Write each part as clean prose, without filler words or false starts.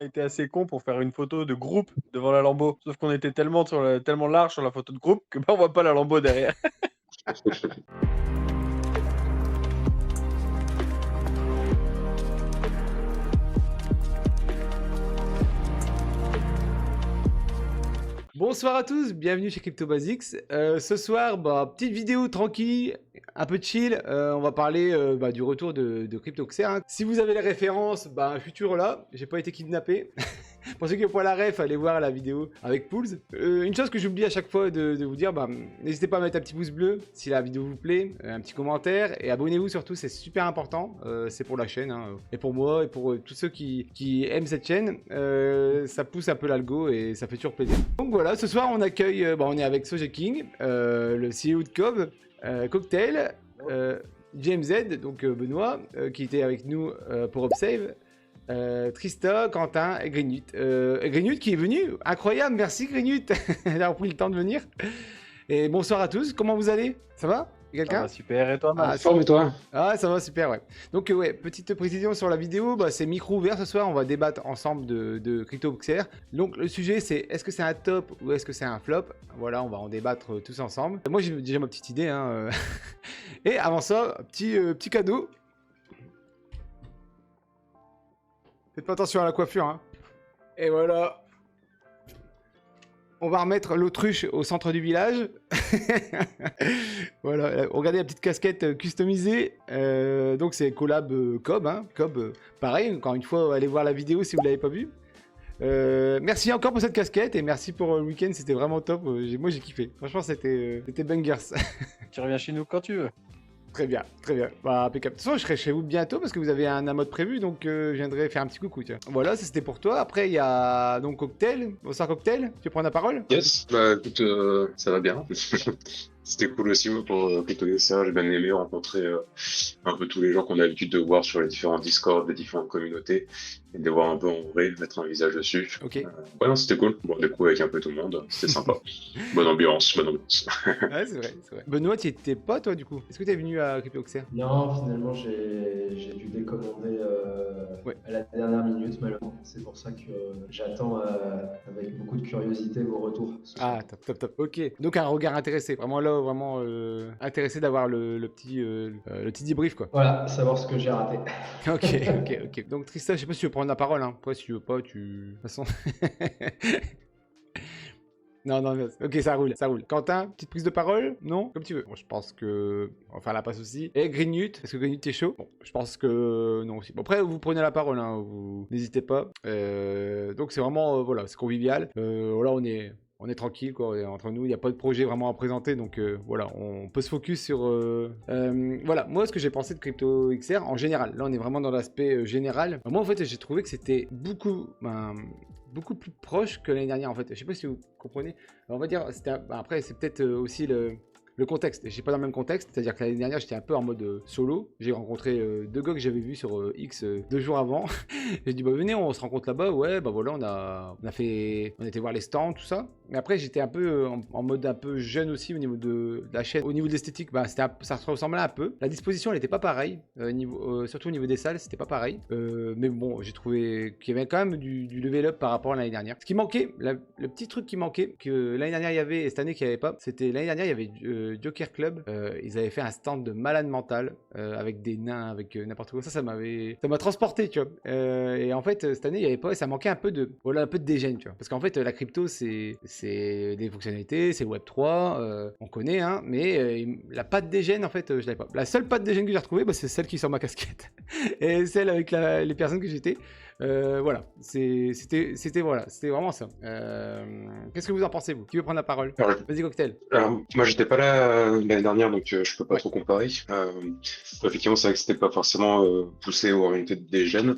On était assez cons pour faire une photo de groupe devant la Lambo. Sauf qu'on était tellement large sur la photo de groupe que, bah, on voit pas la Lambo derrière. Bonsoir à tous, bienvenue chez Crypto Basics. Ce soir, petite vidéo tranquille, un peu chill. On va parler du retour de CryptoXer, hein. Si vous avez les références, je suis toujours là. J'ai pas été kidnappé. Pour ceux qui n'ont pas la ref, allez voir la vidéo avec Pools. Une chose que j'oublie à chaque fois de vous dire, n'hésitez pas à mettre un petit pouce bleu si la vidéo vous plaît, un petit commentaire et abonnez-vous surtout, c'est super important. C'est pour la chaîne, hein, et pour moi et pour tous ceux qui aiment cette chaîne. Ça pousse un peu l'algo et ça fait toujours plaisir. Donc voilà, ce soir on accueille, on est avec Sogeking, le CEO de Cobb, Cocktail, JMZ, donc Benoît, qui était avec nous pour Upsave. Trista, Quentin et Greenut. Greenut qui est venu, incroyable, merci Greenut d'avoir pris le temps de venir. Et bonsoir à tous, comment vous allez? Ça va? Ça Quelqu'un? va super, et toi, Max? Forme et toi? Ah, ça va super, ouais. Donc, ouais, petite précision sur la vidéo, c'est micro ouvert ce soir, on va débattre ensemble de CryptoXer. Donc, le sujet, c'est est-ce que c'est un top ou est-ce que c'est un flop? Voilà, on va en débattre tous ensemble. Moi, j'ai déjà ma petite idée, hein. Et avant ça, petit cadeau. Faites pas attention à la coiffure, hein. Et voilà. On va remettre l'autruche au centre du village. Voilà, regardez la petite casquette customisée. Donc c'est collab Cobb, hein. Cobb, pareil, encore une fois, allez voir la vidéo si vous l'avez pas vue. Merci encore pour cette casquette et merci pour le week-end, c'était vraiment top. Moi j'ai kiffé. Franchement, c'était bangers. Tu reviens chez nous quand tu veux. Très bien, très bien. Impeccable. De toute façon, je serai chez vous bientôt parce que vous avez un mode prévu, donc je viendrai faire un petit coucou, tiens. Voilà, ça c'était pour toi. Après, il y a donc Cocktail. Bonsoir Cocktail, tu prends la parole? Yes, écoute, ça va bien. C'était cool aussi moi, pour CryptoXer, j'ai bien aimé rencontrer un peu tous les gens qu'on a l'habitude de voir sur les différents Discord, les différentes communautés, et de les voir un peu en vrai, mettre un visage dessus. Ok. Ouais, non, c'était cool. Bon, du coup, avec un peu tout le monde, c'était sympa. Bonne ambiance, bonne ambiance. Ouais, c'est vrai, c'est vrai. Benoît, tu étais pas toi du coup? Est-ce que tu es venu à CryptoXer? Non, finalement, j'ai dû décommander Ouais. à la dernière minute, malheureusement. C'est pour ça que j'attends avec beaucoup de curiosité vos retours. Ah, top, top, top. Ok. Donc un regard intéressé. Vraiment là, vraiment intéressé d'avoir le petit débrief, quoi. Voilà, savoir ce que j'ai raté. Ok, ok, ok. Donc Tristan, je sais pas si tu veux prendre la parole, hein. Après, si tu veux pas, tu... De toute façon... Non, non, ok, ça roule, ça roule. Quentin, petite prise de parole? Non? Comme tu veux. Bon, je pense que... On va faire la passe aussi. Et Greenut, est-ce que Greenut t'es chaud? Bon, je pense que non aussi. Bon, après, vous prenez la parole, hein, vous n'hésitez pas. Donc c'est vraiment, voilà, c'est convivial. Voilà, on est tranquille, quoi, entre nous, il n'y a pas de projet vraiment à présenter, donc voilà, on peut se focus sur... voilà, moi, ce que j'ai pensé de CryptoXR, en général, là, on est vraiment dans l'aspect général. Moi, en fait, j'ai trouvé que c'était beaucoup plus proche que l'année dernière, en fait. Je sais pas si vous comprenez. Alors, on va dire, après, c'est peut-être aussi le contexte. Je suis pas dans le même contexte, c'est-à-dire que l'année dernière, j'étais un peu en mode solo. J'ai rencontré deux gars que j'avais vus sur X 2 jours avant. J'ai dit, venez, on se rencontre là-bas. Ouais, voilà, on était voir les stands, tout ça. Mais après, j'étais un peu en mode un peu jeune aussi au niveau de la chaîne. Au niveau de l'esthétique, ça ressemblait un peu. La disposition, elle était pas pareille. Surtout au niveau des salles, c'était pas pareil. Mais bon, j'ai trouvé qu'il y avait quand même du level up par rapport à l'année dernière. Ce qui manquait, le petit truc qui manquait, que l'année dernière il y avait et cette année qu'il n'y avait pas, c'était l'année dernière il y avait Joker Club. Ils avaient fait un stand de malade mental avec des nains, avec n'importe quoi. Ça m'a transporté, tu vois. Et en fait, cette année il n'y avait pas, et ça manquait un peu de dégène, tu vois. Parce qu'en fait, la crypto, c'est des fonctionnalités, c'est le Web 3, on connaît, hein, mais la patte dégène, en fait, je l'avais pas. La seule patte dégène que j'ai retrouvée, c'est celle qui est sur ma casquette. Et celle avec les personnes que j'étais. Voilà, c'était vraiment ça. Qu'est-ce que vous en pensez, vous? Qui veut prendre la parole? Alors, Vas-y, Cocktail. moi, j'étais pas là l'année dernière, donc je peux pas trop comparer. Effectivement, c'est vrai que c'était pas forcément poussé ou orienté des jeunes.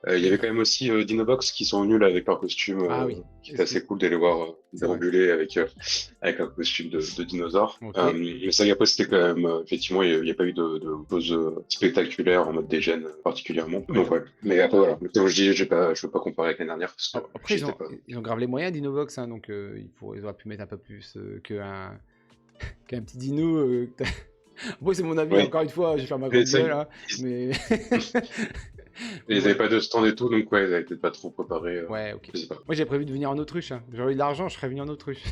Il y avait quand même aussi Dinobox qui sont venus là avec leur costume, Ah oui. qui était assez cool de les voir C'est vrai. déambuler avec un costume de dinosaure. Ok. Mais ça, après, c'était quand même, effectivement, il n'y a pas eu de choses spectaculaires en mode des gènes particulièrement. Donc ouais. Mais après, voilà. Comme je dis, je peux pas comparer avec l'année dernière parce que Après, j'étais pas. ils ont grave les moyens d'Innovox, hein, donc ils auraient pu mettre un peu plus qu'un petit dino. Moi, c'est mon avis, Oui. encore une fois, je vais faire ma Mais grande ça, gueule, hein, mais... Et ils Ouais. avaient pas de stand et tout, donc ouais, ils avaient peut-être pas trop préparé. Ouais, ok. Je sais pas. Moi, j'ai prévu de venir en autruche. Hein. J'aurais eu de l'argent, je serais venu en autruche.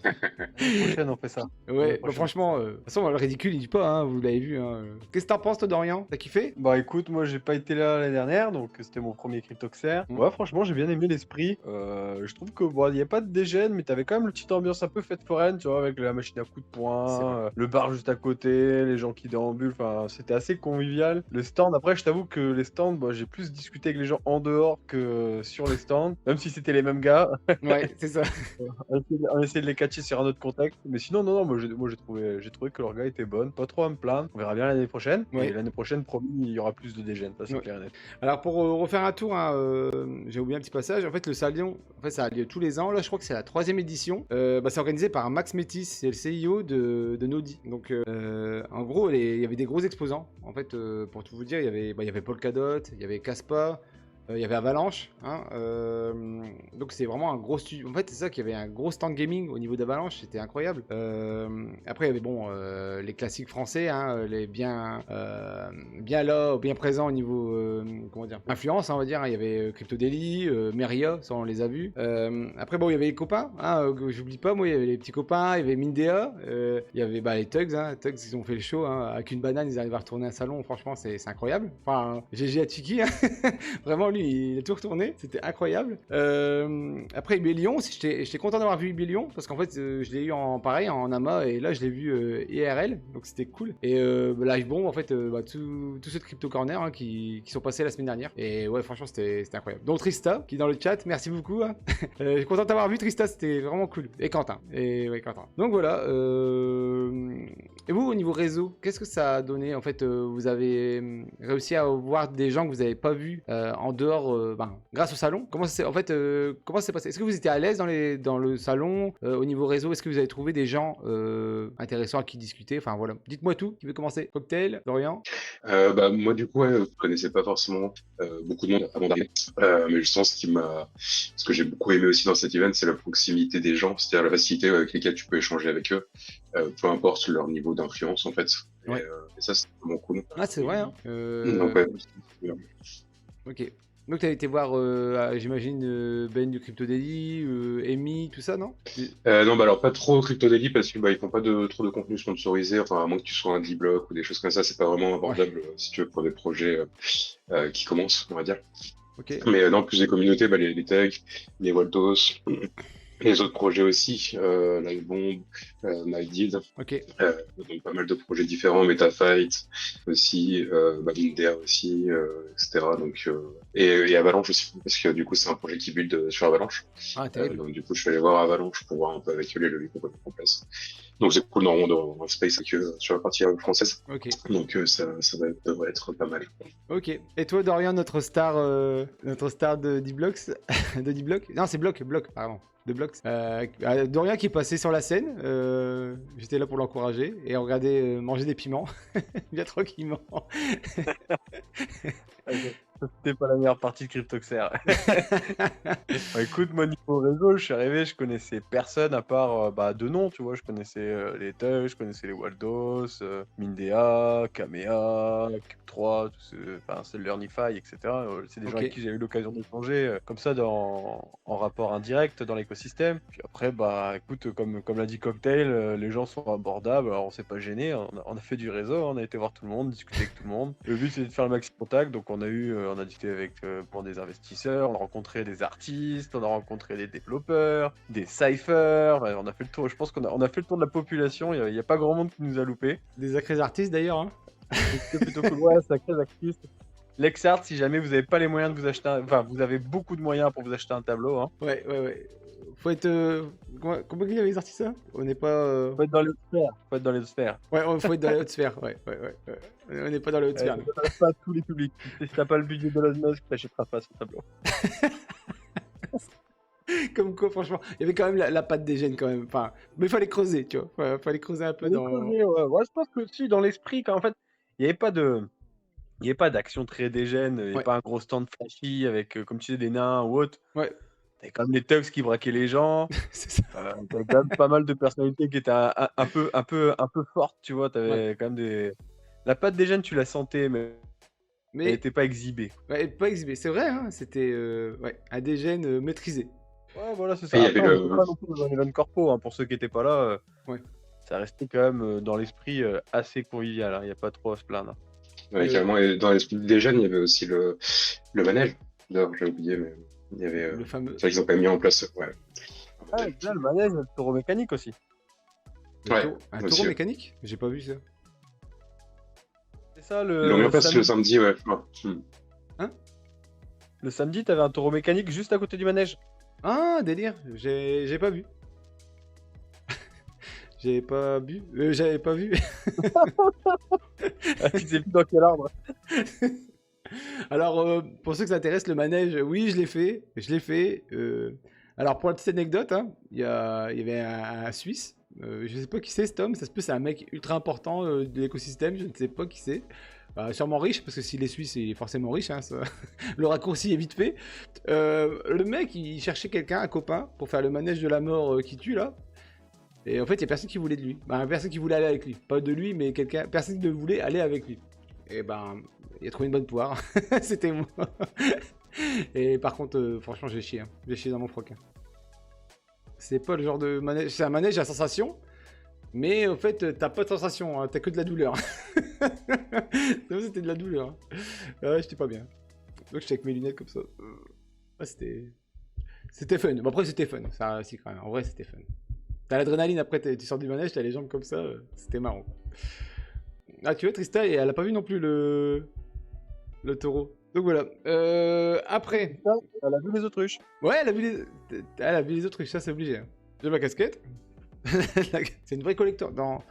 L'année prochaine, on fait ça. L'année Ouais, bah prochaine. franchement, de toute façon, le ridicule, il dit pas, hein, vous l'avez vu. Hein. Qu'est-ce que t'en penses, toi, Dorian? T'as kiffé? Bah écoute, moi j'ai pas été là l'année dernière, donc c'était mon premier Cryptoxer. Mm. Ouais, franchement, j'ai bien aimé l'esprit. Je trouve que bon, il y a pas de dégène, mais t'avais quand même une petite ambiance un peu fête foraine, tu vois, avec la machine à coups de C'est poing, vrai. le bar juste à côté, les gens qui déambulent. Enfin, c'était assez convivial. Le stand, après, je t'avoue que les stands, bah, j'ai plus discuté avec les gens en dehors que sur les stands, même si c'était les mêmes gars. Ouais, c'est ça. On essayait de les catcher sur un autre contexte. Mais sinon, non, non, j'ai trouvé que leur gars était bonne. Pas trop à me plaindre. On verra bien l'année prochaine. Ouais. Et l'année prochaine, promis, il y aura plus de dégène. Ça, c'est Ouais. clair et net. Alors, pour refaire un tour, hein, j'ai oublié un petit passage. En fait, le Salon, en fait, ça a lieu tous les ans. Là, je crois que c'est la 3e édition. Bah, c'est organisé par Max Métis, c'est le CIO de Nodi. Donc, en gros, il y avait des gros exposants. En fait, pour tout vous dire, il y avait Polkadot, il y avait Caspa. Il y avait Avalanche, hein, donc c'est vraiment un gros studio. En fait, c'est ça qu'il y avait un gros stand gaming au niveau d'Avalanche, c'était incroyable. Après, il y avait bon les classiques français, hein, les bien là, bien présents au niveau comment dire, influence, hein, on va dire. Hein. Il y avait Crypto Daily, Meria, ça on les a vus. Après, bon, il y avait les copains, hein, que j'oublie pas, moi, il y avait les petits copains, il y avait Mindea, il y avait les Tugs, hein, Tugs, ils ont fait le show, hein, avec une banane, ils arrivent à retourner un salon, franchement, c'est incroyable. Enfin, GG à Chiki, hein. Vraiment, lui, il a tout retourné, c'était incroyable. Après, Ibellion, j'étais content d'avoir vu Ibellion, parce qu'en fait, je l'ai eu en pareil, en AMA, et là, je l'ai vu IRL, donc c'était cool. Et Live Bomb, en fait, tous ceux de Crypto Corner hein, qui sont passés la semaine dernière. Et ouais, franchement, c'était incroyable. Donc, Trista, qui est dans le chat, merci beaucoup. Hein. Je suis content d'avoir vu Trista, c'était vraiment cool. Et Quentin. Et ouais, Quentin. Donc voilà. Et vous, au niveau réseau, qu'est-ce que ça a donné? En fait, vous avez réussi à voir des gens que vous n'avez pas vus en dehors, grâce au salon. Comment ça s'est passé? Est-ce que vous étiez à l'aise dans le salon au niveau réseau? Est-ce que vous avez trouvé des gens intéressants à qui discuter? Enfin voilà. Dites-moi tout. Qui veut commencer? Cocktail, Dorian? Moi, du coup, je connaissais pas forcément beaucoup de monde avant d'arriver. Mais je pense ce que j'ai beaucoup aimé aussi dans cet event, c'est la proximité des gens, c'est-à-dire la facilité avec lesquelles tu peux échanger avec eux, peu importe leur niveau d'influence, en fait. Ouais. Et ça, c'est vraiment cool. Ah, c'est vrai, hein. Donc, ouais, c'est bien. Ok. Donc, tu as été voir, j'imagine, Ben du Crypto Daily, Amy, tout ça, non? Non, alors pas trop Crypto Daily parce que ils font pas trop de contenu sponsorisé. Enfin, à moins que tu sois un D-Block ou des choses comme ça, c'est pas vraiment abordable si tu veux pour des projets qui commencent, on va dire. Ok. Mais non, plus des communautés, les tags, les Waldos, les autres projets aussi, Livebomb, MyDeal, Ok. donc pas mal de projets différents, MetaFight aussi, Mindea aussi, etc. Donc, et Avalanche aussi, parce que du coup c'est un projet qui build sur Avalanche. Ah, terrible. Donc du coup je suis allé voir Avalanche pour voir un peu avec eux les leviers qu'on peut mettre en place. Donc c'est cool dans Space avec eux sur la partie française. Ok. Donc devrait être pas mal. Ok. Et toi, Dorian, notre star de D-Blocks, de D-Block? Non, c'est Block, pardon. De Blocks. Dorian qui est passé sur la scène. J'étais là pour l'encourager et regarder manger des piments. Bien tranquillement. C'était pas la meilleure partie de Cryptoxer. Écoute, moi, niveau réseau, je suis arrivé, je connaissais personne à part deux noms, tu vois. Je connaissais les Tugs, je connaissais les Waldos, Mindea, Kamea, Cube3, c'est le Learnify, etc. C'est des gens avec qui j'ai eu l'occasion d'échanger comme ça en rapport indirect dans l'écosystème. Puis après, écoute, comme l'a dit Cocktail, les gens sont abordables, alors on s'est pas gêné, on a fait du réseau, on a été voir tout le monde, discuter avec tout le monde. Le but c'était de faire le maxi contact, donc on a discuté avec des investisseurs, on a rencontré des artistes, on a rencontré des développeurs, des cyphers, on a fait le tour, je pense qu'on a fait le tour de la population, il n'y a pas grand monde qui nous a loupé. Des sacrés artistes d'ailleurs. Hein. C'était plutôt cool, ouais, sacrés artistes. Lexart, si jamais vous n'avez pas les moyens de vous acheter vous avez beaucoup de moyens pour vous acheter un tableau. Hein. Ouais. Faut être. Comment il avait sorti ça? On n'est pas. Faut être dans les hautes sphères. Ouais, faut être dans les hautes sphères. Ouais. On n'est pas dans les hautes sphères. Ça s'adresse pas à tous les publics. Si t'as pas le budget de Elon Musk, t'achèteras pas ce tableau. Comme quoi, franchement, il y avait quand même la patte des gènes quand même. Enfin, mais il fallait creuser, tu vois. Fallait creuser un peu dans. Ouais, je pense que si, dans l'esprit, en fait, il n'y avait pas d'action très dégène, il n'y avait pas un gros stand flashy avec, comme tu disais, des nains ou autre. Ouais. T'avais quand même des thugs qui braquaient les gens. C'est ça. T'avais quand même pas mal de personnalités qui étaient un peu fortes, tu vois. T'avais quand même des. La patte des gènes, tu la sentais, mais Elle Mais n'était pas exhibée. ouais, pas exhibé, c'est vrai, hein, c'était ouais, un dégène maîtrisé. Ouais, voilà, c'est Et ça. il y avait Après, on n'était le. pas non plus dans un event corpo, hein, pour ceux qui n'étaient pas là, Ouais. ça restait quand même dans l'esprit assez convivial, hein, il n'y a pas trop à se plaindre. Ouais, carrément, et dans l'esprit des jeunes, il y avait aussi le manège. D'ailleurs, j'ai oublié, mais il y avait. Le fameux. C'est vrai qu'ils ont quand même mis en place. Ouais. Ah, déjà, le manège, le taureau mécanique aussi. Ouais, Un aussi, taureau ouais. mécanique? J'ai pas vu ça. C'est ça, Ils l'ont mis en place le samedi, ouais. Le samedi, t'avais un taureau mécanique juste à côté du manège. Ah, délire, j'ai pas vu. J'ai pas bu, j'avais pas vu. Ah, tu sais plus dans quel ordre. Alors, pour ceux que ça intéresse, le manège, oui, je l'ai fait. Je l'ai fait. Alors, pour la petite anecdote, hein, il y avait un Suisse. Je sais pas qui c'est cet homme. Ça se peut, c'est un mec ultra important de l'écosystème. Je ne sais pas qui c'est. Sûrement riche, parce que s'il est suisse, il est forcément riche. Hein, ça. Le raccourci est vite fait. Le mec, il cherchait quelqu'un, un copain, pour faire le manège de la mort qui tue, là. Et en fait, il y a personne qui voulait de lui. Ben, personne qui voulait aller avec lui. Pas de lui, mais personne qui ne voulait aller avec lui. Et ben, il a trouvé une bonne poire. C'était moi. Et par contre, franchement, j'ai chié. Hein. J'ai chié dans mon froc. Hein. C'est pas le genre de manège. C'est un manège à sensation. Mais au fait, t'as pas de sensation. Hein. T'as que de la douleur. Donc, c'était de la douleur. Hein. Ouais, j'étais pas bien. Donc, j'étais avec mes lunettes comme ça. Ouais, c'était fun. Bon, après, c'était fun. Ça, si, quand même. En vrai, c'était fun. T'as l'adrénaline, après tu sors du manège, t'as les jambes comme ça, c'était marrant. Ah, tu vois, Trista, elle a pas vu non plus le taureau. Donc voilà. Après. Elle a vu les autruches. Ouais, elle a vu les autruches, ça c'est obligé. Hein. J'ai ma casquette. C'est une vraie collector.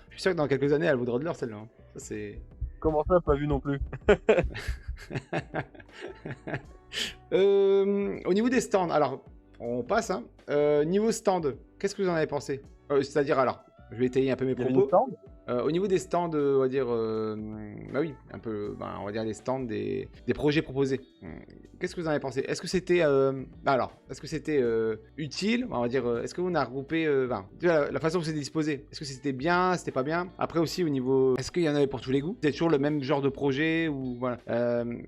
Je suis sûr que dans quelques années, elle vaudra de l'or celle-là. Hein. Ça c'est. Comment ça, pas vu non plus? Au niveau des stands, alors, on passe. Hein. Niveau stand, qu'est-ce que vous en avez pensé? C'est-à-dire, alors, je vais étayer un peu mes Il y avait propos. des stands. Au niveau des stands, on va dire, bah oui, un peu, on va dire les stands des projets proposés. Qu'est-ce que vous en avez pensé? Est-ce que c'était, est-ce que c'était utile? On va dire, est-ce qu'on a regroupé, la façon dont c'était disposé, est-ce que c'était bien, c'était pas bien? Après aussi au niveau, est-ce qu'il y en avait pour tous les goûts? C'était toujours le même genre de projet ou voilà?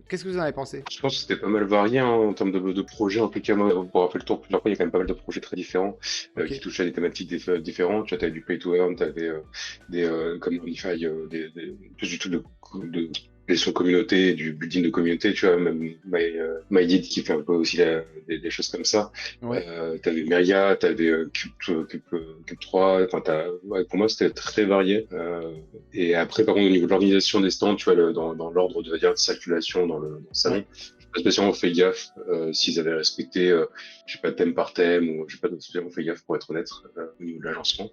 Qu'est-ce que vous en avez pensé? Je pense que c'était pas mal varié hein, en termes de projets. En tout cas, moi, pour avoir fait le tour plusieurs fois, il y a quand même pas mal de projets très différents Ok. qui touchaient à des thématiques différentes. Tu avais du play to earn, tu avais comme Unify, plus du tout de gestion de communauté, du building de communauté, tu vois, même MyDid qui fait un peu aussi des choses comme ça. Ouais. T'avais Myria, t'avais Cube 3, enfin, ouais, pour moi c'était très varié. Et après, par contre, au niveau de l'organisation des stands, tu vois, dans l'ordre de, dire, de circulation dans le salon, Ouais. j'ai pas spécialement fait gaffe s'ils avaient respecté, je sais pas, thème par thème, ou j'ai pas spécialement fait gaffe pour être honnête au niveau de l'agencement.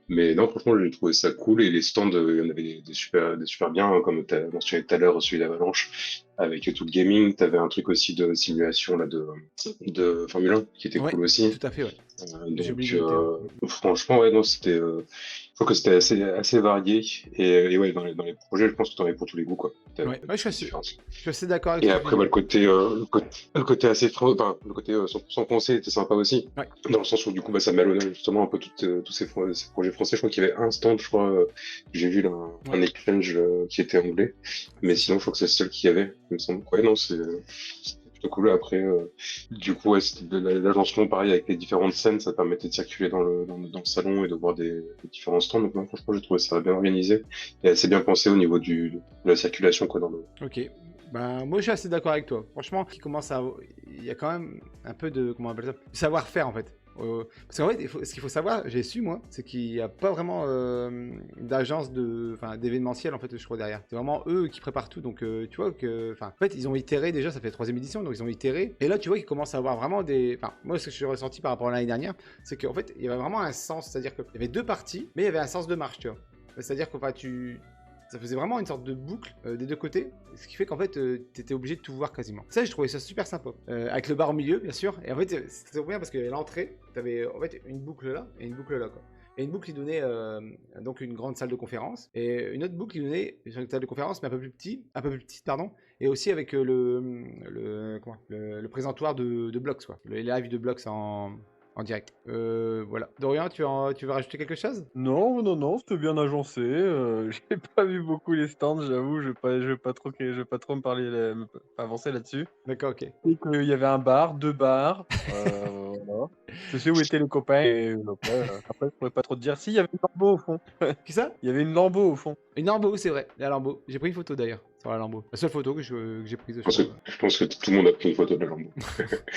Mais non, franchement, j'ai trouvé ça cool et les stands, il y en avait des super bien, hein, comme tu as mentionné tout à l'heure, celui d'Avalanche, avec tout le gaming. Tu avais un truc aussi de simulation là, de Formule 1 qui était Ouais, cool aussi. tout à fait, ouais. J'ai Donc, oublié de noter. franchement, ouais, non, c'était. Je trouve que c'était assez varié. Et ouais, dans les projets, je pense que tu en avais pour tous les goûts, quoi. Ouais, je suis assez d'accord avec Et toi. après, bah, le côté assez, enfin, le côté 100% français était sympa aussi. Ouais. Dans le sens où, du coup, bah, ça m'allonge justement un peu tous ces projets français. Je crois qu'il y avait un stand, je crois, j'ai vu là, un exchange qui était anglais. Mais sinon, je crois que c'est le seul qu'il y avait, il me semble. Ouais, non, c'est plutôt cool. Après, du coup, ouais, c'était l'agencement, pareil, avec les différentes scènes, ça permettait de circuler dans le salon et de voir des différents stands. Donc, non, franchement, j'ai trouvé ça bien organisé et assez bien pensé au niveau de la circulation, quoi, dans le. Ok. Ben, moi, je suis assez d'accord avec toi. Franchement, il y a quand même un peu de, comment on appelle ça, de savoir-faire en fait. Parce qu'en fait, ce qu'il faut savoir, j'ai su moi, c'est qu'il n'y a pas vraiment d'agence d'événementiel en fait, je crois derrière. C'est vraiment eux qui préparent tout. Donc, tu vois que, en fait, ils ont itéré déjà, ça fait la 3e édition, donc ils ont itéré. Et là, tu vois qu'ils commencent à avoir vraiment des, moi, ce que j'ai ressenti par rapport à l'année dernière, c'est qu'en fait, il y avait vraiment un sens, c'est-à-dire qu'il y avait 2 parties, mais il y avait un sens de marche, tu vois. C'est-à-dire que, ça faisait vraiment une sorte de boucle des 2 côtés, ce qui fait qu'en fait, t'étais obligé de tout voir quasiment. Ça, j'ai trouvé ça super sympa. Avec le bar au milieu, bien sûr. Et en fait, c'était trop bien parce que l'entrée, t'avais en fait une boucle là et une boucle là, quoi. Et une boucle qui donnait donc une grande salle de conférence et une autre boucle qui donnait une salle de conférence mais un peu plus petite, pardon. Et aussi avec le présentoir de Blox, quoi. Les lives de Blox en en direct. Voilà. Dorian, tu veux rajouter quelque chose? Non, c'était bien agencé. J'ai pas vu beaucoup les stands, j'avoue. Je vais pas trop me parler, avancer là-dessus. D'accord, ok. Et qu'il y avait un bar, 2 bars. Voilà. Je sais où étaient les copains. Et après, je pourrais pas trop te dire. Si, il y avait une Lambo au fond. Qui ça? Il y avait une Lambo au fond. Une Lambo, c'est vrai. La Lambo. J'ai pris une photo d'ailleurs sur la Lambo. La seule photo que j'ai prise, je Je pense, que, crois. je pense que tout le monde a pris une photo de la Lambo.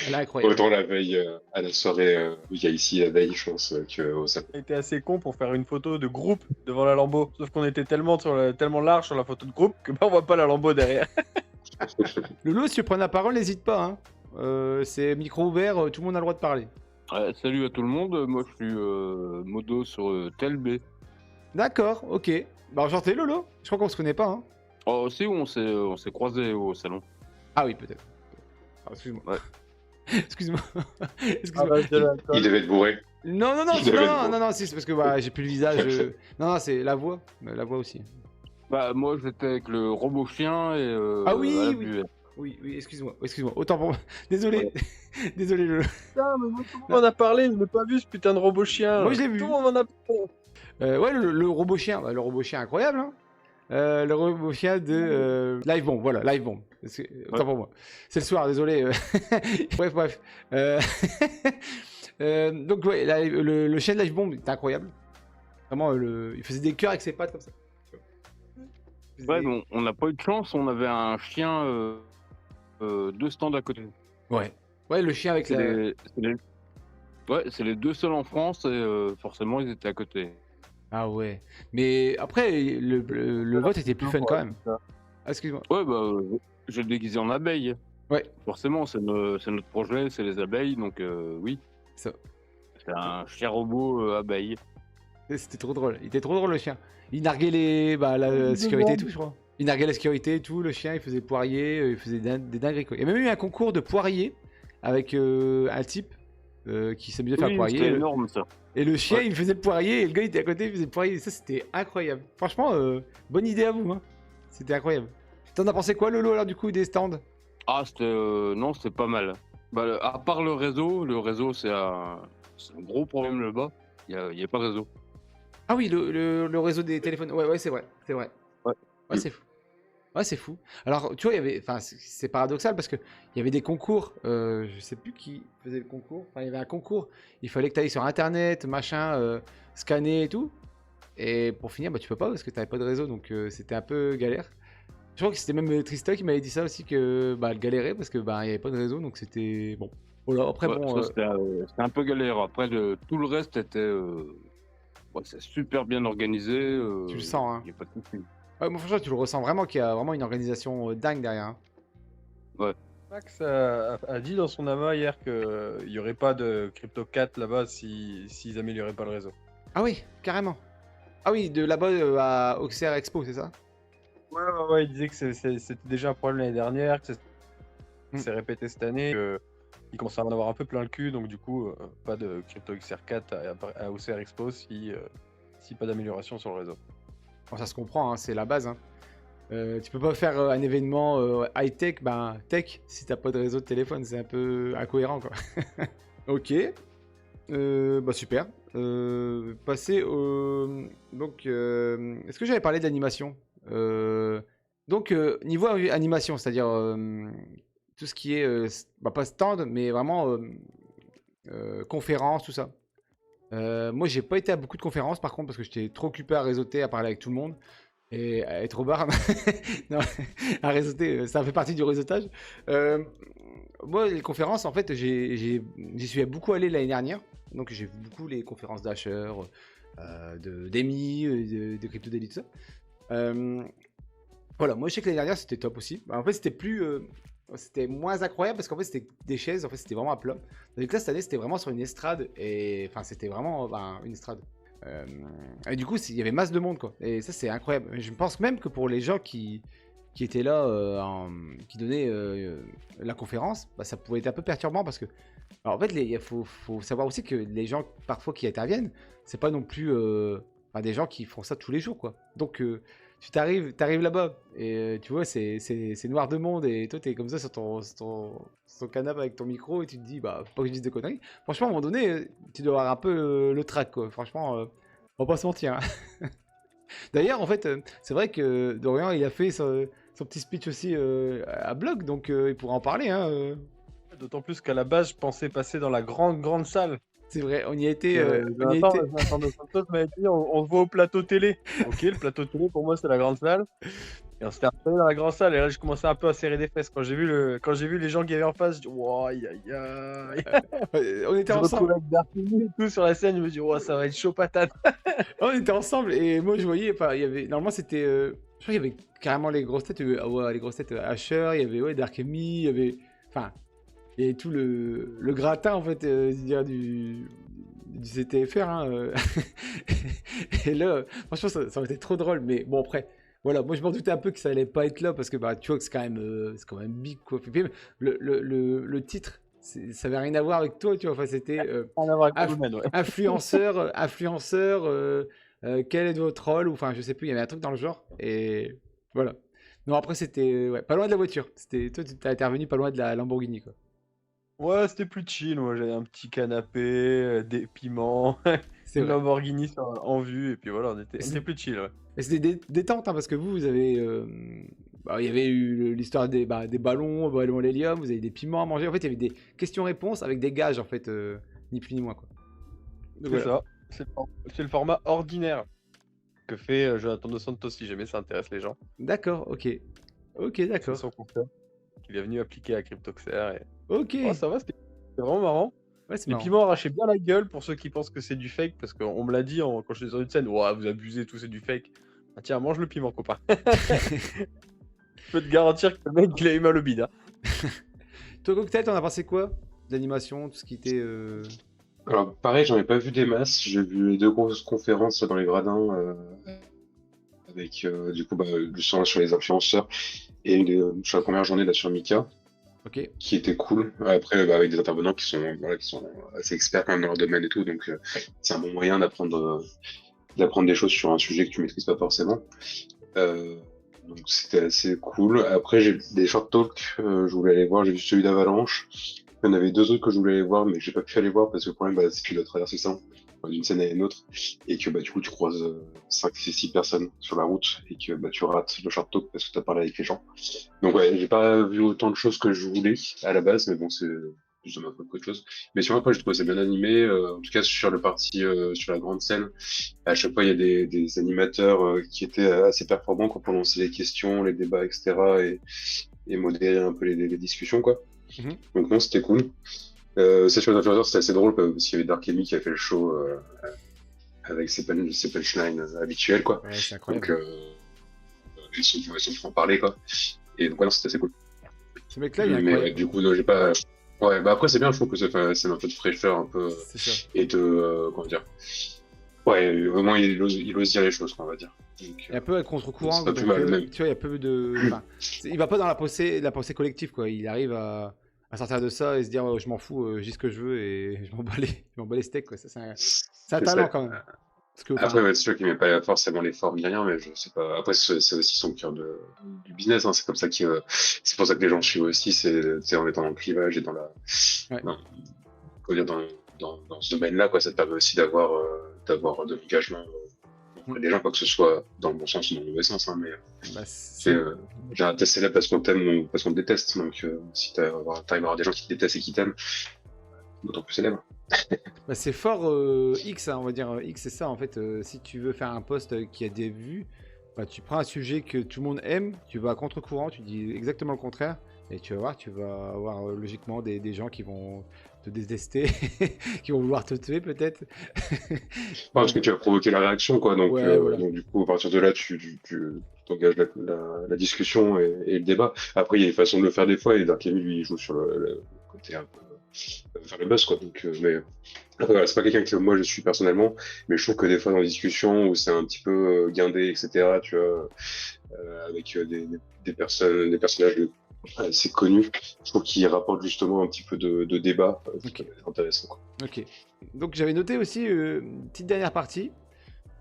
Elle est incroyable. Autant la veille à la soirée où il y a ici la veille, je pense, qu'au sapin. On était assez con pour faire une photo de groupe devant la Lambo. Sauf qu'on était tellement large sur la photo de groupe que on voit pas la Lambo derrière. Lolo, si tu prends la parole, n'hésite pas. Hein. C'est micro ouvert, tout le monde a le droit de parler. Salut à tout le monde, moi je suis modo sur TLB. D'accord, ok. Bah enchanté Lolo. Je crois qu'on se connaît pas. Hein. Oh, c'est où on s'est croisés au salon. Ah oui, peut-être. Ah, excuse-moi. Ouais. Excuse-moi. Excuse-moi. Il devait être bourré. Non, si, c'est parce que bah, j'ai plus le visage. Non, c'est la voix. La voix aussi. Bah moi j'étais avec le robot chien et Ah oui, à la oui. buée. Oui, excuse-moi. Autant pour moi. Désolé. Désolé Lolo. Putain, mais moi, tout le monde en a parlé. Je l'ai pas vu ce putain de robot chien. Moi, je l'ai vu. Tout le monde en a parlé. Ouais, le robot chien. Bah, le robot chien incroyable. Hein. Le robot chien de Live Bomb. Voilà, Live Bomb. Autant pour moi. C'est le soir, désolé. Bref. Donc, ouais, le chien de Live Bomb était incroyable. Vraiment, il faisait des cœurs avec ses pattes comme ça. Ouais, bon, on n'a pas eu de chance, on avait un chien 2 stands à côté. Ouais, le chien avec Ouais, c'est les 2 seuls en France et forcément ils étaient à côté. Ah ouais. Mais après, le vote était plus fun quand même. Ah, excuse-moi. Ouais, bah j'ai déguisé en abeille. Ouais. Forcément, c'est notre projet, c'est les abeilles, donc oui. Ça. C'est un chien robot abeille. C'était trop drôle. Il était trop drôle le chien. Il narguait la sécurité et tout, je crois. Il narguait la sécurité et tout. Le chien, il faisait poirier, il faisait des dingueries. Quoi. Il y a même eu un concours de poirier avec un type qui s'amusait à faire poirier. C'était énorme ça. Et le chien, Ouais. il faisait le poirier et le gars, il était à côté, il faisait le poirier. Et ça, c'était incroyable. Franchement, bonne idée à vous. Hein. C'était incroyable. T'en as pensé quoi, Lolo, alors, du coup, des stands? Ah, non, c'était pas mal. Bah, à part le réseau, c'est un gros problème là-bas. Il y a pas de réseau. Ah oui, le réseau des téléphones. Ouais, c'est vrai. Ouais. Ouais, c'est fou. Ouais, c'est fou. Alors, tu vois, c'est paradoxal parce que il y avait des concours. Je sais plus qui faisait le concours. Enfin, il y avait un concours. Il fallait que tu ailles sur Internet, machin, scanner et tout. Et pour finir, bah, tu peux pas parce que tu n'avais pas de réseau. Donc, c'était un peu galère. Je crois que c'était même Trista qui m'avait dit ça aussi que bah, elle galérait parce que bah, il n'y avait pas de réseau. Donc, c'était bon. Voilà, après, Ouais, bon. ça, c'était un peu galère. Après, tout le reste était c'est super bien organisé. Tu le sens, hein. Il n'y a pas de soucis. Ouais, moi, franchement, tu le ressens vraiment qu'il y a vraiment une organisation dingue derrière. Hein. Max a dit dans son amas hier qu'il n'y aurait pas de CryptoCat là-bas s'ils amélioraient pas le réseau. Ah oui, carrément. Ah oui, de là-bas à Auxerre Expo, c'est ça? Ouais, il disait que c'était déjà un problème l'année dernière, que ça s'est répété cette année, qu'il commence à en avoir un peu plein le cul, donc du coup, pas de CryptoXR4 à Auxerre Expo si pas d'amélioration sur le réseau. Bon, ça se comprend, hein, c'est la base. Hein. Tu peux pas faire un événement high-tech, tech, si t'as pas de réseau de téléphone, c'est un peu incohérent, quoi. Ok. Bah super. Passer au... Donc, est-ce que j'avais parlé d'animation Donc, niveau animation, c'est-à-dire tout ce qui est, pas stand, mais vraiment conférences, tout ça. Moi, j'ai pas été à beaucoup de conférences, par contre, parce que j'étais trop occupé à réseauter, à parler avec tout le monde. Et à être au bar, non, à réseauter, ça fait partie du réseautage. Moi, les conférences, en fait, j'y suis beaucoup allé l'année dernière. Donc, j'ai vu beaucoup les conférences d'Asher, d'Emi, de Crypto Daily, tout ça. Voilà, moi, je sais que l'année dernière, c'était top aussi. En fait, c'était moins incroyable parce qu'en fait, c'était des chaises, en fait, c'était vraiment à plat. Tandis que là, cette année, c'était vraiment sur une estrade. Et enfin, c'était vraiment une estrade. Et du coup, il y avait masse de monde, quoi. Et ça, c'est incroyable. Je pense même que pour les gens qui étaient là, qui donnaient la conférence, bah, ça pouvait être un peu perturbant parce que, alors, en fait, il faut savoir aussi que les gens parfois qui interviennent, c'est pas non plus des gens qui font ça tous les jours, quoi. Donc, t'arrives là-bas et tu vois, c'est noir de monde et toi, t'es comme ça sur ton canapé avec ton micro et tu te dis, bah, faut pas que je dise de conneries. Franchement, à un moment donné, tu dois avoir un peu le trac, quoi. Franchement, on va pas se mentir, hein. D'ailleurs, en fait, c'est vrai que Dorian, il a fait son petit speech aussi à blog, donc il pourra en parler, hein. D'autant plus qu'à la base, je pensais passer dans la grande salle. C'est vrai, on y a été. Jonathan Dos Santos m'avait dit on se voit au plateau télé. Ok, le plateau télé pour moi c'est la grande salle. Et on s'était retrouvé dans la grande salle et là je commençais un peu à serrer des fesses. Quand j'ai vu les gens qui avaient en face, je dis wow, aïe aïe aïe. On était Je me ensemble. retrouvais avec Darkini et tout sur la scène, je me dis wow, ça va être chaud patate. On était ensemble et moi je voyais, enfin, il y avait, normalement c'était, je crois qu'il y avait carrément les grosses têtes, il y avait, ouais, les grosses têtes Asher, il y avait ouais, Dark Amy, il y avait, enfin, il y avait tout le gratin en fait, je dirais, du CTFR, hein, et là, franchement ça aurait été trop drôle, mais bon après, voilà, moi je m'en doutais un peu que ça allait pas être là parce que bah tu vois que c'est quand même big quoi. Puis, même, le titre, ça avait rien à voir avec toi, tu vois, enfin c'était Rien à voir avec Woman, ouais. influenceur, quel est votre rôle, ou enfin je sais plus, il y avait un truc dans le genre, et voilà. Non, après c'était ouais, pas loin de la voiture, c'était toi tu t'as intervenu pas loin de la Lamborghini quoi. Ouais, c'était plus chill. Moi j'avais un petit canapé, des piments, C'est une vrai. Lamborghini en vue et puis voilà, on était plus chill. Ouais. Et c'était détente hein, parce que vous avez bah, il y avait eu l'histoire des ballons à l'hélium, vous avez des piments à manger, en fait il y avait des questions-réponses avec des gages en fait, ni plus ni moins quoi. Donc, C'est voilà. ça. C'est le format ordinaire que fait Jonathan Dos Santos si jamais ça intéresse les gens. D'accord, ok, C'est d'accord, son concept qu'il est venu appliquer à Cryptoxer. Et... ok, Oh, ça va, c'était vraiment marrant. ouais c'est Les marrant. piments arrachaient bien la gueule pour ceux qui pensent que c'est du fake, parce qu'on me l'a dit quand je suis sur une scène. Ouah, vous abusez, tout c'est du fake. Ah, tiens, mange le piment, copain. Je peux te garantir que le mec, il a eu mal au bide. Hein. Toi Cocktail, t'en as pensé quoi? L'animation, tout ce qui était... Alors, pareil, j'en ai pas vu des masses. J'ai vu les deux grosses conférences dans les gradins avec du coup justement sur les influenceurs et sur la première journée là sur Mika Ok. qui était cool. Après, avec des intervenants qui sont assez experts quand même dans leur domaine et tout, donc c'est un bon moyen d'apprendre des choses sur un sujet que tu maîtrises pas forcément. Donc c'était assez cool. Après, j'ai des short talks, je voulais aller voir. J'ai vu celui d'Avalanche. Il y en avait deux autres que je voulais aller voir, mais j'ai pas pu aller voir parce que le problème, c'est que tu dois traverser ça d'une scène à une autre et que du coup tu croises 5-6 personnes sur la route et que tu rates le short talk parce que tu as parlé avec les gens. Donc ouais, j'ai pas vu autant de choses que je voulais à la base, mais bon, c'est plus de ma faute qu'autre chose. Mais sinon après, je trouve ça bien animé, en tout cas sur le parti sur la grande scène. À chaque fois, il y a des animateurs qui étaient assez performants pour lancer les questions, les débats, etc. et modérer un peu les discussions, quoi. Mhm. Donc non, c'était cool. C'est sur l'influenceur, c'était assez drôle parce qu'il y avait Dark Amy qui a fait le show avec ses punchlines habituelles, quoi. Ouais, c'est Donc incroyable. ils sont francs parler, quoi. Et donc voilà, c'était assez cool. Ce mec-là, il est Mais incroyable. ouais, du coup, non, j'ai pas. Ouais, bah après, c'est bien, je trouve que c'est un peu de fraîcheur, un peu. C'est ça. Et de. Comment dire. Ouais, au moins, il ose dire les choses, quoi, on va dire. Donc, Et un peu à contre-courant, c'est pas donc plus mal, même. tu vois, il y a peu de... Enfin, il va pas dans la pensée collective, quoi. Il arrive à sortir de ça et se dire, je m'en fous, je dis ce que je veux et je m'en bats les steaks, quoi. Ça, c'est un C'est talent, ça. quand même. Parce que, Après, enfin, ouais, c'est sûr qu'il met pas forcément l'effort ni rien, mais je sais pas. Après, c'est aussi son cœur du business, hein. C'est comme ça c'est pour ça que les gens suivent aussi, c'est en étant dans le clivage et dans la, ouais. dans, comment dire, dans ce domaine-là, quoi. Ça te permet aussi d'avoir de l'engagement auprès des gens, pas que ce soit dans le bon sens ou dans le mauvais sens, hein, mais Bah, c'est, j'ai un test célèbre parce qu'on t'aime ou parce qu'on te déteste. Donc, si t'arrives à avoir des gens qui te détestent et qui t'aiment, d'autant plus célèbre. bah, c'est fort X, hein, on va dire. X, c'est ça, en fait. Si tu veux faire un post qui a des vues, bah, tu prends un sujet que tout le monde aime, tu vas à contre-courant, tu dis exactement le contraire, et tu vas voir, tu vas avoir logiquement des gens qui vont te détester, qui vont vouloir te tuer, peut-être. Parce que tu vas provoquer la réaction, quoi. Ouais, voilà. Donc du coup, à partir de là, tu engages la discussion et le débat. Après, il y a une façon de le faire des fois, et Dark Amy, lui, il joue sur le côté un peu faire le buzz, quoi. Donc, mais après, voilà, c'est pas quelqu'un que moi je suis personnellement, mais je trouve que des fois dans les discussions où c'est un petit peu guindé, etc., tu vois, avec des personnages assez connus, je trouve qu'il rapporte justement un petit peu de débat qui Ok. peut être intéressant, quoi. Ok. Donc j'avais noté aussi une petite dernière partie.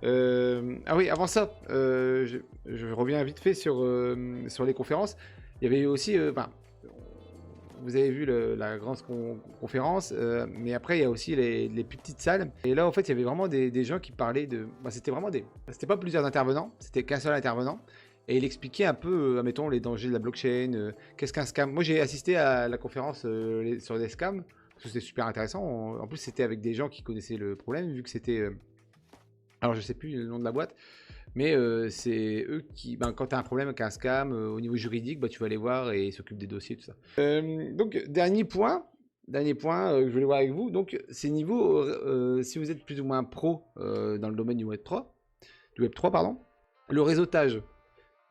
Ah oui, avant ça, je reviens vite fait sur les conférences. Il y avait aussi, vous avez vu la grande conférence, mais après il y a aussi les plus petites salles. Et là, en fait, il y avait vraiment des gens qui parlaient de. C'était vraiment c'était pas plusieurs intervenants, c'était qu'un seul intervenant. Et il expliquait un peu, admettons, les dangers de la blockchain, qu'est-ce qu'un scam. Moi, j'ai assisté à la conférence sur les scams, parce que c'était super intéressant. En plus, c'était avec des gens qui connaissaient le problème, vu que c'était. Alors, je sais plus le nom de la boîte, mais c'est eux qui. Quand tu as un problème avec un scam au niveau juridique, tu vas les voir et ils s'occupent des dossiers, tout ça. Donc, dernier point que je voulais voir avec vous. Donc, c'est niveau. Si vous êtes plus ou moins pro dans le domaine du Web3, pardon, le réseautage.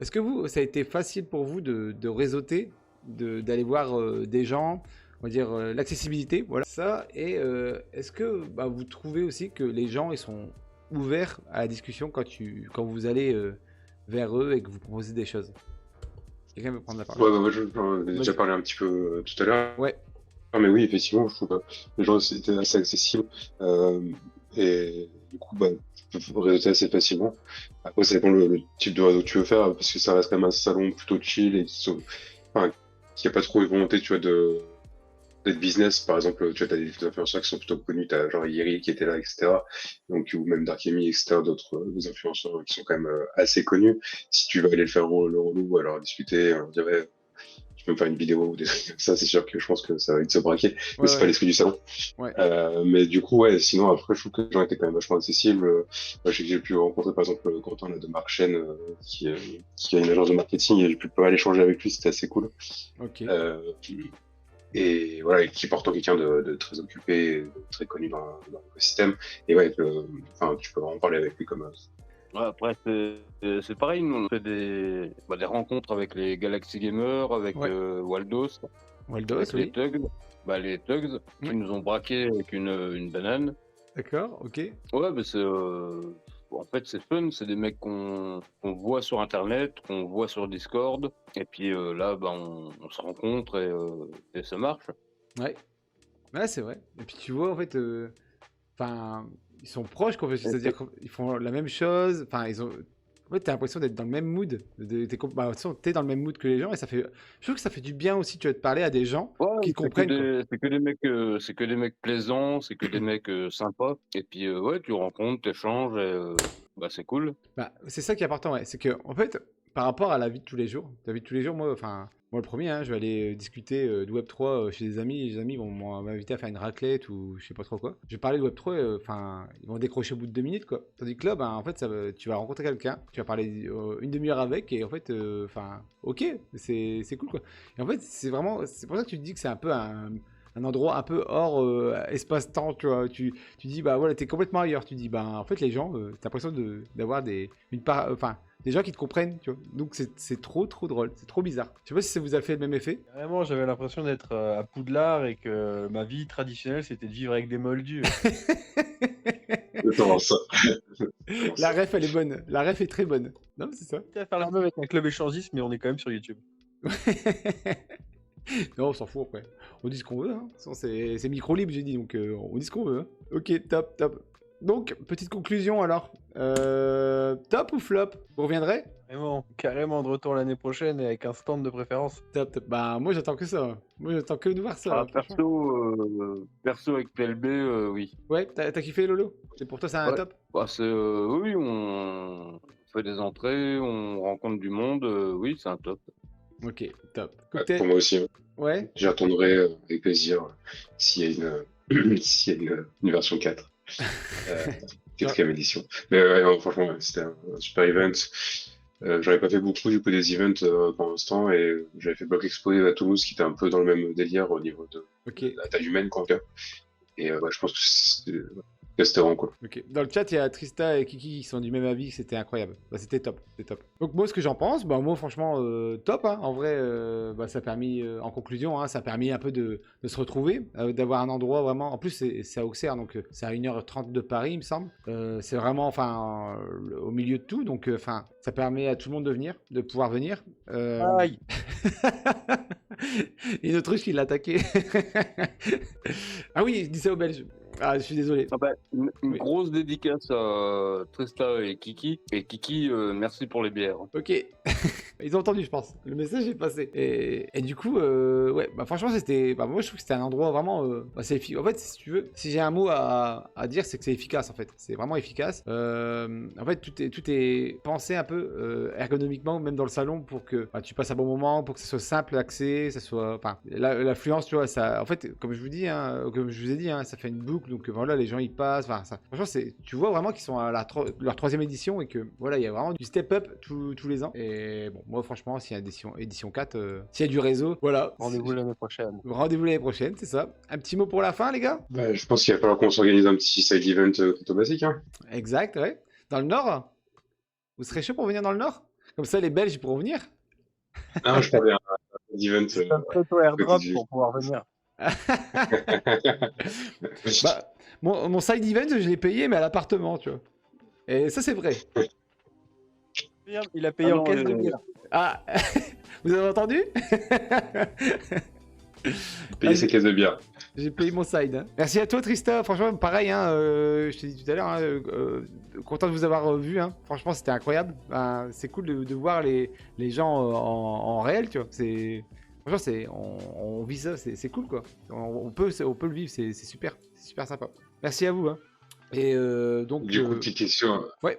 Est-ce que ça a été facile pour vous de réseauter, d'aller voir des gens, on va dire l'accessibilité, voilà ça, et est-ce que vous trouvez aussi que les gens ils sont ouverts à la discussion quand vous allez vers eux et que vous proposez des choses? Quelqu'un veut prendre la parole? Ouais, j'en ai déjà parlé un petit peu tout à l'heure. Ouais. Ah, mais oui, effectivement, je trouve que les gens étaient assez accessibles. Et du coup, tu peux réseauter assez facilement. Après, ça dépend le type de réseau que tu veux faire, parce que ça reste quand même un salon plutôt chill et qui a pas trop une volonté, tu vois, d'être business. Par exemple, tu vois, t'as des influenceurs qui sont plutôt connus, t'as genre Yeri qui était là, etc. Donc, ou même Darkemy, etc. D'autres des influenceurs qui sont quand même assez connus. Si tu veux aller le faire le relou, alors discuter, on dirait, tu peux me faire une vidéo ou des trucs comme ça, c'est sûr que je pense que ça va vite se braquer. Mais c'est pas l'esprit du salon. Ouais. Mais du coup, ouais, sinon, après, je trouve que les gens étaient quand même vachement accessibles. Je sais que j'ai pu rencontrer, par exemple, Quentin là, de Mark Chen, qui a une agence de marketing, et j'ai pu pas mal échanger avec lui, c'était assez cool. Ok. Et voilà, et qui est pourtant quelqu'un de très occupé, de très connu dans l'écosystème. Et ouais, tu peux vraiment parler avec lui comme. Ouais, après, c'est pareil, nous on fait des rencontres avec les Galaxy Gamers, avec Waldos, avec oui. les Tugs. Les Tugs, ils nous ont braqué avec une banane. D'accord, ok. Ouais, en fait, c'est fun, c'est des mecs qu'on voit sur Internet, qu'on voit sur Discord, et puis là, on se rencontre et ça marche. Ouais, c'est vrai. Et puis tu vois, en fait, ils sont proches, quoi, c'est-à-dire qu'ils font la même chose, en fait, t'as l'impression d'être dans le même mood. T'es dans le même mood que les gens et je trouve que ça fait du bien aussi, tu vas te parler à des gens qui te comprennent. C'est que des mecs plaisants, c'est que des mecs sympas. Et puis ouais, tu rencontres, t'échanges, et c'est cool. C'est ça qui est important, ouais. C'est que en fait, par rapport à la vie de tous les jours, moi le premier, hein, je vais aller discuter de Web3 chez des amis. Les amis vont m'inviter à faire une raclette ou je sais pas trop quoi. Je vais parler de Web3, ils vont décrocher au bout de 2 minutes, quoi. Tandis que là, en fait, tu vas rencontrer quelqu'un, tu vas parler une demi-heure avec, et en fait, ok, c'est cool, quoi. Et en fait, c'est pour ça que tu te dis que c'est un peu un endroit un peu hors espace-temps, tu vois. Tu dis, voilà, t'es complètement ailleurs. Tu dis, en fait, les gens, t'as l'impression d'avoir des gens qui te comprennent, tu vois. Donc, c'est trop drôle. C'est trop bizarre. Je sais pas si ça vous a fait le même effet. Vraiment, j'avais l'impression d'être à Poudlard et que ma vie traditionnelle, c'était de vivre avec des moldus. Comment ça? La ref, elle est bonne. La ref est très bonne. Non, c'est ça. On à faire la même avec un club échangiste, mais on est quand même sur YouTube. Non, on s'en fout après. On dit ce qu'on veut, hein. C'est micro libre, j'ai dit, donc on dit ce qu'on veut. Hein. Ok, top. Donc, petite conclusion alors. Top ou flop? Vous reviendrez? Vraiment, carrément de retour l'année prochaine et avec un stand de préférence. Top. Moi j'attends que ça. Moi j'attends que de voir ça. Perso avec PLB, oui. Ouais, t'as kiffé Lolo? C'est pour toi c'est un top? Oui, on fait des entrées, on rencontre du monde, oui, c'est un top. Ok, top. Pour moi aussi. Ouais. J'y retournerai avec plaisir s'il y a une version 4. Quatrième édition. Mais franchement, c'était un super event. J'avais pas fait beaucoup du coup des events pour l'instant et j'avais fait Block Expo à Toulouse qui était un peu dans le même délire au niveau de la taille humaine quoi. Et je pense que c'était vraiment cool. Ok. Dans le chat, il y a Trista et Kiki qui sont du même avis, c'était incroyable. C'était top. Donc moi, ce que j'en pense, moi franchement, top. Hein. En vrai, ça a permis, en conclusion, hein, ça a permis un peu de se retrouver, d'avoir un endroit vraiment. En plus, c'est à Auxerre, donc c'est à 1h30 de Paris, il me semble. C'est vraiment, au milieu de tout, donc ça permet à tout le monde de pouvoir venir. Aïe. Et une autruche qui l'a attaqué. Ah oui, je dis ça aux Belges. Ah, je suis désolé. Ah bah, une Oui. grosse dédicace à Trista et Kiki. Et Kiki, merci pour les bières. Ok. Ils ont entendu, je pense. Le message est passé. Et du coup, ouais, bah franchement, c'était. Bah, moi, je trouve que c'était un endroit vraiment. C'est efficace. En fait, si tu veux, si j'ai un mot à dire, c'est que c'est efficace, en fait. C'est vraiment efficace. En fait, tout est pensé un peu ergonomiquement, même dans le salon, pour que bah, tu passes un bon moment, pour que ce soit simple d'accès, ça soit. Enfin, l'affluence, tu vois, ça. En fait, comme je vous dis, hein, comme je vous ai dit, hein, ça fait une boucle, donc voilà, les gens ils passent. Enfin, ça. Franchement, tu vois vraiment qu'ils sont à leur 3e édition et que voilà, il y a vraiment du step-up tous les ans. Et bon, moi, franchement, s'il y a édition 4, s'il y a du réseau, voilà. Rendez-vous l'année prochaine. Rendez-vous l'année prochaine, c'est ça. Un petit mot pour la fin, les gars? Bah, je pense qu'il va falloir qu'on s'organise un petit side event plutôt basique. Hein. Exact, ouais. Dans le Nord? Vous serez chaud pour venir dans le Nord? Comme ça, les Belges ils pourront venir. Ah, je parlais un side event. Ça me ferait toi airdrop côté du- pour pouvoir venir. Bah, mon side event, je l'ai payé, mais à l'appartement, tu vois. Et ça, c'est vrai. Il a payé Ah en non, caisse de bière. Ah, vous avez entendu? Payer ses caisses de bière. J'ai payé mon side. Hein. Merci à toi, Trista. Franchement, pareil, hein, je t'ai dit tout à l'heure, hein, content de vous avoir vu. Hein. Franchement, c'était incroyable. C'est cool de voir les gens en réel, tu vois. Franchement, on vit ça, c'est cool, quoi. On peut le vivre, c'est super. C'est super sympa. Merci à vous. Hein. Et donc... Du coup, petite question. Ouais.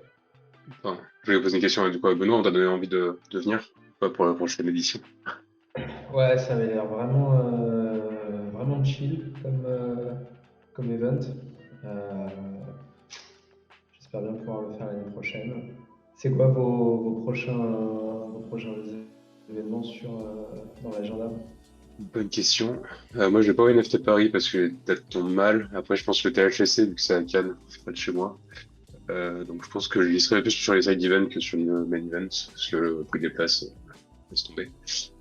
Enfin, je voulais poser une question du coup à Benoît. On t'a donné envie de venir pas pour la prochaine édition. Ouais, ça avait l'air vraiment chill comme event. Euh, J'espère bien pouvoir le faire l'année prochaine. C'est quoi vos prochains événements dans l'agenda? Bonne question. Moi, je vais pas au NFT Paris parce que les dates tombent mal. Après, je pense que le THC, vu que c'est à Cannes, c'est pas de chez moi. Donc, je pense que j'y serai plus sur les side events que sur les main events parce que le prix des places laisse tomber.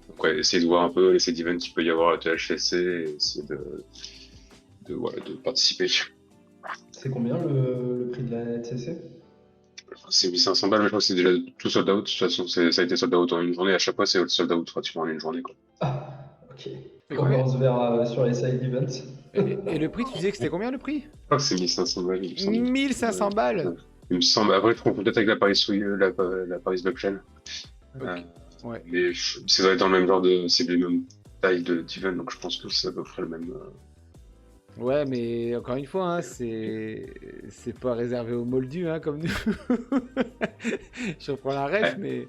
Donc, ouais, essayer de voir un peu les side events qu'il peut y avoir à THC et essayer de participer. C'est combien le prix de la NTC? C'est 1500 balles, mais je crois que c'est déjà tout sold out. De toute façon, ça a été sold out en une journée. À chaque fois, c'est sold out pratiquement en une journée, quoi. Ah, ok. Et Bon, combien on se verra sur les side events. et le prix, tu disais que c'était combien le prix? Je crois que c'est 1500 balles, il me semble. 1500 balles. Il me semble. Après, je confonds peut-être avec la Paris Blockchain. Ok. Ouais. Mais ça doit être dans le même genre c'est les mêmes tailles d'event, donc je pense que c'est à peu près le même. Ouais, mais encore une fois, hein, c'est pas réservé aux moldus, hein, comme nous. Je reprends la ref, mais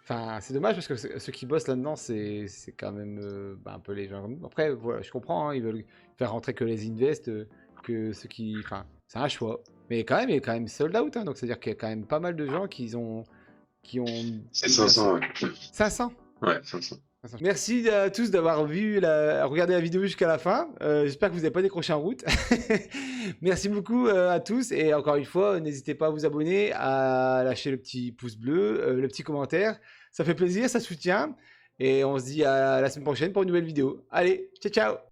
enfin, c'est dommage parce que ceux qui bossent là-dedans, c'est quand même un peu les gens comme nous. Après, voilà, je comprends, hein, ils veulent faire rentrer que les invests, que ceux qui, enfin, c'est un choix. Mais quand même, il est quand même sold out, hein, donc c'est-à-dire qu'il y a quand même pas mal de gens qui ont C'est 500, ouais. 500. Ouais, 500. Merci à tous d'avoir regardé la vidéo jusqu'à la fin. J'espère que vous n'avez pas décroché en route. Merci beaucoup à tous. Et encore une fois, n'hésitez pas à vous abonner, à lâcher le petit pouce bleu, le petit commentaire. Ça fait plaisir, ça soutient. Et on se dit à la semaine prochaine pour une nouvelle vidéo. Allez, ciao, ciao!